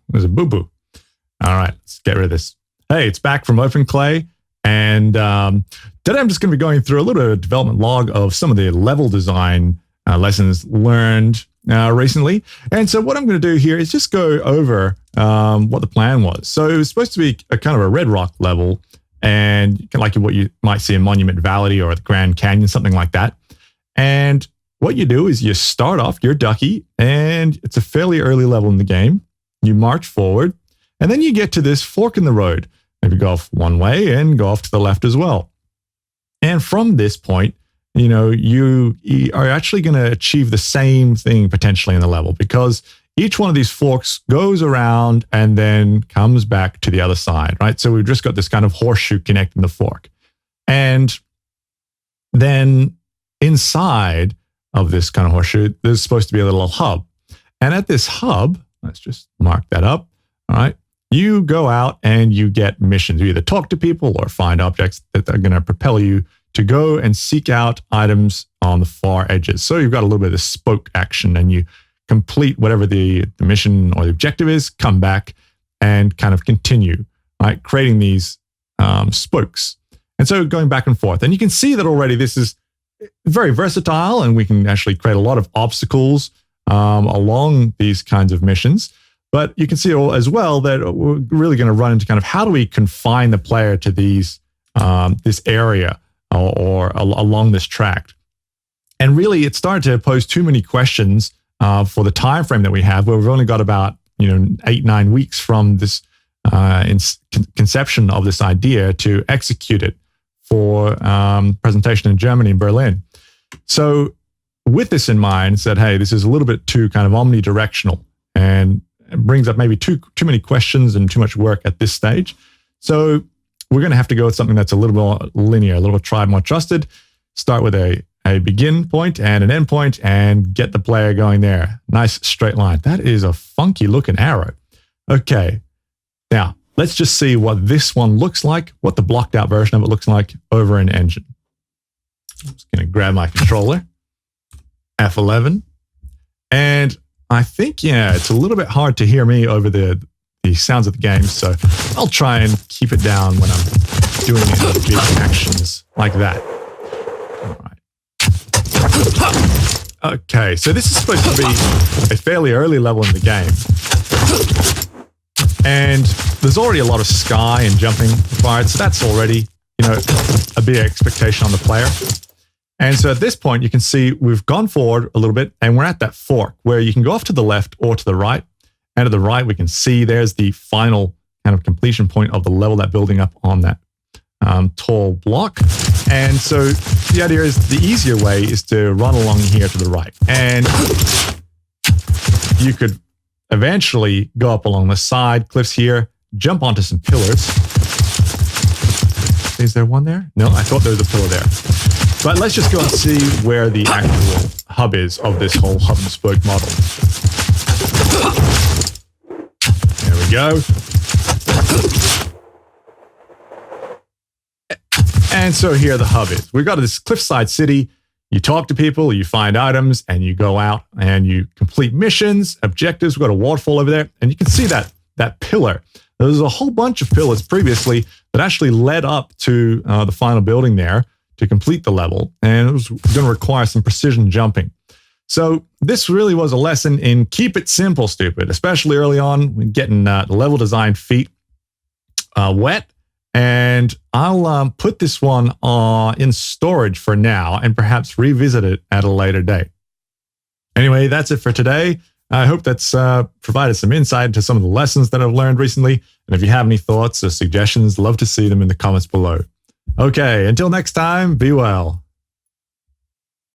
There's a boo-boo. All right, let's get rid of this. Hey, it's back from OpenClay. And today I'm just going to be going through a little bit of development log of some of the level design lessons learned recently. And so what I'm going to do here is just go over what the plan was. So it was supposed to be a kind of a red rock level, and like what you might see in Monument Valley or the Grand Canyon, something like that. And what you do is you start off your ducky, and it's a fairly early level in the game. You march forward, and then you get to this fork in the road. Maybe go off one way and go off to the left as well. And from this point, you are actually going to achieve the same thing potentially in the level, because each one of these forks goes around and then comes back to the other side, right? So we've just got this kind of horseshoe connecting the fork. And then inside of this kind of horseshoe, there's supposed to be a little hub. And at this hub, let's just mark that up, all right? You go out and you get missions. You either talk to people or find objects that are going to propel you to go and seek out items on the far edges. So you've got a little bit of spoke action, and you complete whatever the mission or the objective is, come back and kind of continue, right? Creating these spokes. And so going back and forth. And you can see that already this is very versatile, and we can actually create a lot of obstacles along these kinds of missions. But you can see as well that we're really going to run into kind of how do we confine the player to these this area or along this track. And really, it started to pose too many questions for the time frame that we have, where we've only got about 8-9 weeks from this conception of this idea to execute it for presentation in Germany, in Berlin. So with this in mind, said, hey, this is a little bit too kind of omnidirectional, and it brings up maybe too many questions and too much work at this stage. So we're going to have to go with something that's a little more linear, a little tried, more trusted. Start with a begin point and an end point and get the player going there. Nice straight line. That is a funky looking arrow. Okay. Now, let's just see what this one looks like, what the blocked out version of it looks like over in Engine. I'm just going to grab my controller, F11, and I think, it's a little bit hard to hear me over the sounds of the game, so I'll try and keep it down when I'm doing any of the big actions like that. All right. Okay, so this is supposed to be a fairly early level in the game. And there's already a lot of sky and jumping required, so that's already, a big expectation on the player. And so at this point, you can see we've gone forward a little bit, and we're at that fork where you can go off to the left or to the right. And to the right, we can see there's the final kind of completion point of the level, that building up on that tall block. And so the idea is the easier way is to run along here to the right. And you could eventually go up along the side cliffs here, jump onto some pillars. Is there one there? No, I thought there was a pillar there. But let's just go and see where the actual hub is of this whole hub and spoke model. There we go. And so here the hub is. We've got this cliffside city. You talk to people, you find items, and you go out and you complete missions, objectives. We've got a waterfall over there, and you can see that pillar. There's a whole bunch of pillars previously that actually led up to the final building there to complete the level, and it was going to require some precision jumping. So this really was a lesson in keep it simple, stupid, especially early on when getting the level design feet wet. And I'll put this one in storage for now and perhaps revisit it at a later date. Anyway, that's it for today. I hope that's provided some insight into some of the lessons that I've learned recently. And if you have any thoughts or suggestions, love to see them in the comments below. Okay, until next time, be well.